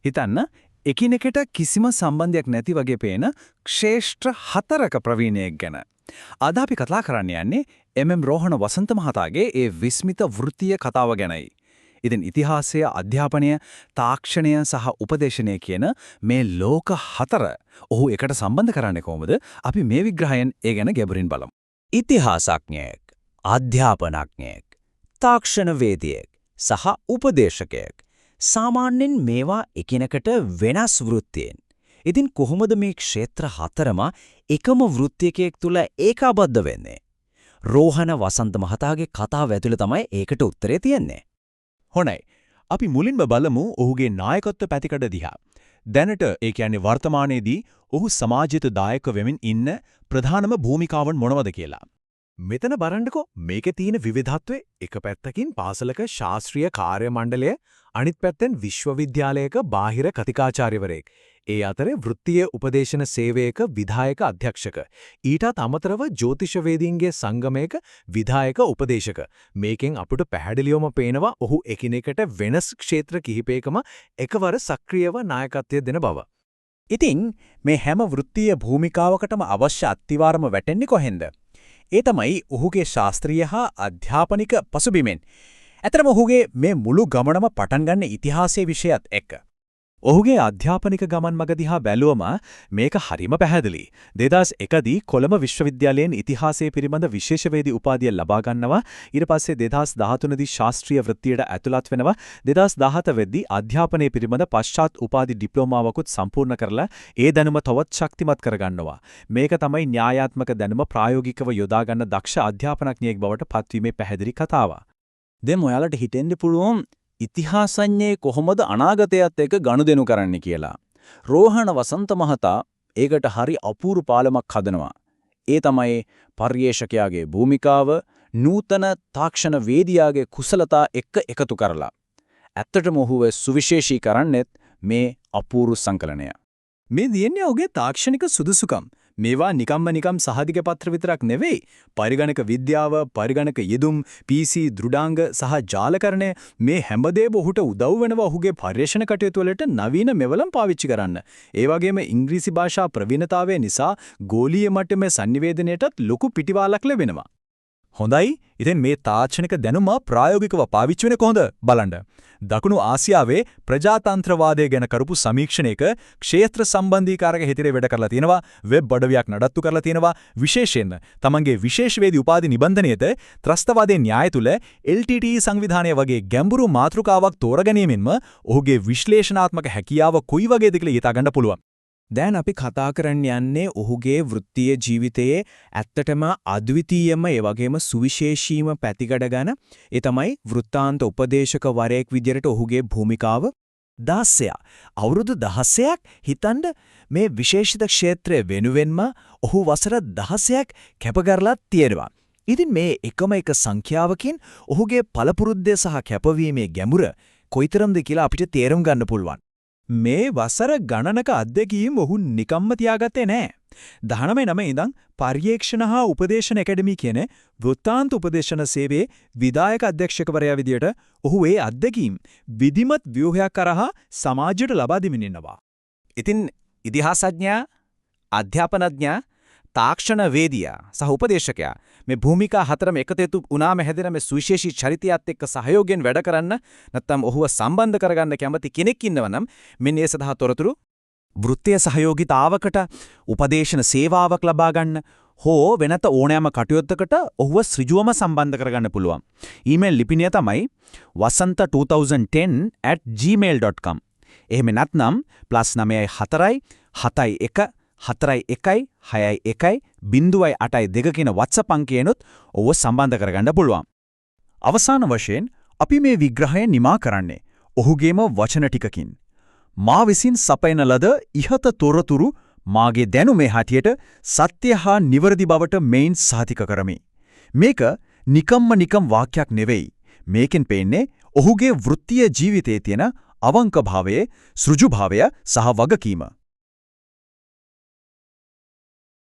හිතන්න එකිනෙකට කිසිම සම්බන්ධයක් නැති වගේ පේන ක්ෂේත්‍ර 4ක ප්‍රවීණයෙක් ගැන. අද අපි කතා කරන්න යන්නේ එම්.එම්. රෝහණ වසන්ත මහතාගේ ඒ විස්මිත වෘත්තීය කතාව ගැනයි. ඉතින් ඉතිහාසය, අධ්‍යාපනය, තාක්ෂණය සහ උපදේශනය කියන මේ ලෝක 4 ඔහු එකට සම්බන්ධ කරන්නේ කොහොමද? අපි මේ විග්‍රහයෙන් ඒ ගැන ගැඹුරින් බලමු. ඉතිහාසඥයෙක්, අධ්‍යාපනඥයෙක්, තාක්ෂණවේදියෙක් සහ උපදේශකයෙක්. සාමාන්‍යයෙන් මේවා එකිනෙකට වෙනස් වෘත්තීන්. ඉතින් කොහොමද මේ ක්ෂේත්‍ර 4ම එකම වෘත්තියකෙක් තුල ඒකාබද්ධ වෙන්නේ? රෝහණ වසන්ත මහතාගේ කතාව ඇතුළේ තමයි ඒකට උත්තරේ තියෙන්නේ. හොඳයි. අපි මුලින්ම බලමු ඔහුගේ නායකත්ව පැතිකඩ දිහා. දැනට ඒ කියන්නේ වර්තමානයේදී ඔහු සමාජයට දායක වෙමින් ඉන්න ප්‍රධානම භූමිකාවන් මොනවද කියලා. මෙතන බලන්නකෝ මේකේ තියෙන විවිධත්වය. එක පැත්තකින් පාසලක ශාස්ත්‍රීය කාර්ය මණ්ඩලය, අනිත් පැත්තෙන් විශ්වවිද්‍යාලයක බාහිර කතිකාචාර්යවරයෙක්. ඒ අතරේ වෘත්තීය උපදේශන සේවයක විධායක අධ්‍යක්ෂක. ඊටත් අමතරව ජ්‍යොතිෂවේදීන්ගේ සංගමයක විධායක උපදේශක. මේකෙන් අපිට පැහැදිලිවම පේනවා ඔහු එකිනෙකට වෙනස් ක්ෂේත්‍ර කිහිපයකම එකවර සක්‍රියව නායකත්වය දෙන බව. ඉතින් මේ හැම වෘත්තීය භූමිකාවකටම අවශ්‍ය අත්විවරම වැටෙන්නේ කොහෙන්ද? ඒ තමයි ඔහුගේ ශාස්ත්‍රීය හා අධ්‍යාපනික පසුබිමෙන්. ඇත්තටම ඔහුගේ මේ මුළු ගමනම පටන් ගන්න ඉතිහාසයේ විෂයත් එක්ක. ඔහුගේ අධ්‍යාපනික ගමන් මඟ දිහා බැලුවම මේක හරිම පැහැදිලි. 2001 දී කොළඹ විශ්වවිද්‍යාලයෙන් ඉතිහාසය පිළිබඳ විශේෂවේදී උපාධිය ලබා ගන්නවා. ඊට පස්සේ 2013 දී ශාස්ත්‍රීය වෘත්තියට ඇතුළත් වෙනවා. 2017 වෙද්දී අධ්‍යාපනය පිළිබඳ පශ්චාත් උපාධි ඩිප්ලෝමාවකුත් සම්පූර්ණ කරලා ඒ දැනුම තවත් ශක්තිමත් කරගන්නවා. මේක තමයි න්‍යායාත්මක දැනුම ප්‍රායෝගිකව යොදා ගන්න දක්ෂ අධ්‍යාපනඥයෙක් බවට පත්වීමේ පැහැදිලි කතාව. දැන් ඔයාලට හිතෙන්න පුළුවන් ඉතිහාසඥයේ කොහොමද අනාගතයත් එක්ක ගනුදෙනු කරන්නේ කියලා. රෝහණ වසන්ත මහතා ඒකට හරි අපූර්ව පාලමක් හදනවා. ඒ තමයි පර්යේෂකයාගේ භූමිකාව නූතන තාක්ෂණ වේදියාගේ කුසලතා එක්ක එකතු කරලා. ඇත්තටම ඔහුව සුවිශේෂී කරන්නේත් මේ අපූර්ව සංකලනය. මේ දියන්නේ ඔහුගේ තාක්ෂණික සුදුසුකම්. මේවා නිකම්ම සහතික පත්‍ර විතරක් නෙවෙයි. පරිගණක විද්‍යාව, පරිගණක යෙදුම්, PC දෘඩාංග සහ ජාලකරණය මේ හැමදේම ඔහුට උදව් වෙනවා ඔහුගේ පර්යේෂණ කටයුතු වලට නවීන මෙවලම් පාවිච්චි කරන්න. ඒ වගේම ඉංග්‍රීසි භාෂා ප්‍රවීණතාවය නිසා ගෝලීය මට්ටමේ sannivedanayටත් ලොකු පිටිවාලක් ලැබෙනවා. හොඳයි. ඉතින් මේ තාක්ෂණික දැනුම ප්‍රායෝගිකව පාවිච්චි වෙන්නේ කොහොමද බලන්න. දකුණු ආසියාවේ ප්‍රජාතන්ත්‍රවාදය ගැන කරපු සමීක්ෂණයක ක්ෂේත්‍ර සම්බන්ධීකාරක හිතිරේ වැඩ කරලා තියෙනවා. වෙබ් අඩවියක් නඩත්තු කරලා තියෙනවා. විශේෂයෙන් තමන්ගේ විශේෂවේදී උපාධි නිබන්ධනයේද ත්‍රස්තවාදයේ න්‍යාය තුල LTTE සංවිධානය වගේ ගැඹුරු මාතෘකාවක් තෝරගැනීමෙන්ම ඔහුගේ විශ්ලේෂණාත්මක හැකියාව කොයි වගේද කියලා හිතා ගන්න පුළුවන්. දැන් අපි කතා කරන්න යන්නේ ඔහුගේ වෘත්තීය ජීවිතයේ ඇත්තටම අද්විතීයම ඒ වගේම සුවිශේෂීම පැතිකඩ ගැන. ඒ තමයි වෘත්තාන්ත උපදේශක වරයෙක් විදිහට ඔහුගේ භූමිකාව. 16 අවුරුදු 16ක් හිතන්න මේ විශේෂිත ක්ෂේත්‍රය වෙනුවෙන්ම ඔහු වසර 16ක් කැප කරලා තියෙනවා. ඉතින් මේ එකම එක සංඛ්‍යාවකින් ඔහුගේ පළපුරුද්දේ සහ කැපවීමේ ගැඹුර කොයිතරම්ද කියලා අපිට තේරුම් ගන්න පුළුවන්. මේ වසර ගණනක අධ්‍යක්ීම් ඔහු නිකම්ම තියාගත්තේ නැහැ. 19 ඉඳන් පර්යේක්ෂණ හා උපදේශන ඇකඩමි කියන වෘත්තාන්ත උපදේශන සේවයේ විධායක අධ්‍යක්ෂකවරයා විදියට ඔහු ඒ අධ්‍යක්ීම් විධිමත් ව්‍යුහයක් කරහා සමාජයට ලබා දෙමින් ඉන්නවා. ඉතින් ඉතිහාසඥයා, අධ්‍යාපනඥයා, තාක්ෂණවේදියා සහ උපදේශකයා මේ භූමිකා හතරම එකතු වුණාම හැදෙන මේ සුවිශේෂී චරිතයත් එක්ක සහයෝගයෙන් වැඩ කරන්න නැත්නම් ඔහුව සම්බන්ධ කරගන්න කැමති කෙනෙක් ඉන්නවනම් මෙන්න ඒ සඳහා තොරතුරු වෘත්තීය සහයෝගිතාවකට උපදේශන සේවාවක් ලබා ගන්න හෝ වෙනත ඕනෑම කටයුත්තකට ඔහුව ශ්‍රීජුවම සම්බන්ධ කරගන්න පුළුවන්. ඊමේල් ලිපිනය තමයි wasanta2010@gmail.com. එහෙම නැත්නම් +9 4 7 1 4-1-6-1-0-8 කියන WhatsApp අංකයෙන්ොත් ඔව සම්බන්ධ කරගන්න පුළුවන්. අවසාන වශයෙන් අපි මේ විග්‍රහය නිමා කරන්නේ ඔහුගේම වචන ටිකකින්. මා විසින් සපයන ලද ඉහත තොරතුරු මාගේ දැනුමේ හැටියට සත්‍ය හා නිවැරදි බවට මෙයින් සහතික කරමි. මේක නිකම් වාක්‍යයක් නෙවෙයි. මේකෙන් පේන්නේ ඔහුගේ වෘත්තීය ජීවිතයේ තියෙන අවංක භාවයේ සෘජු භාවය සහ වගකීම.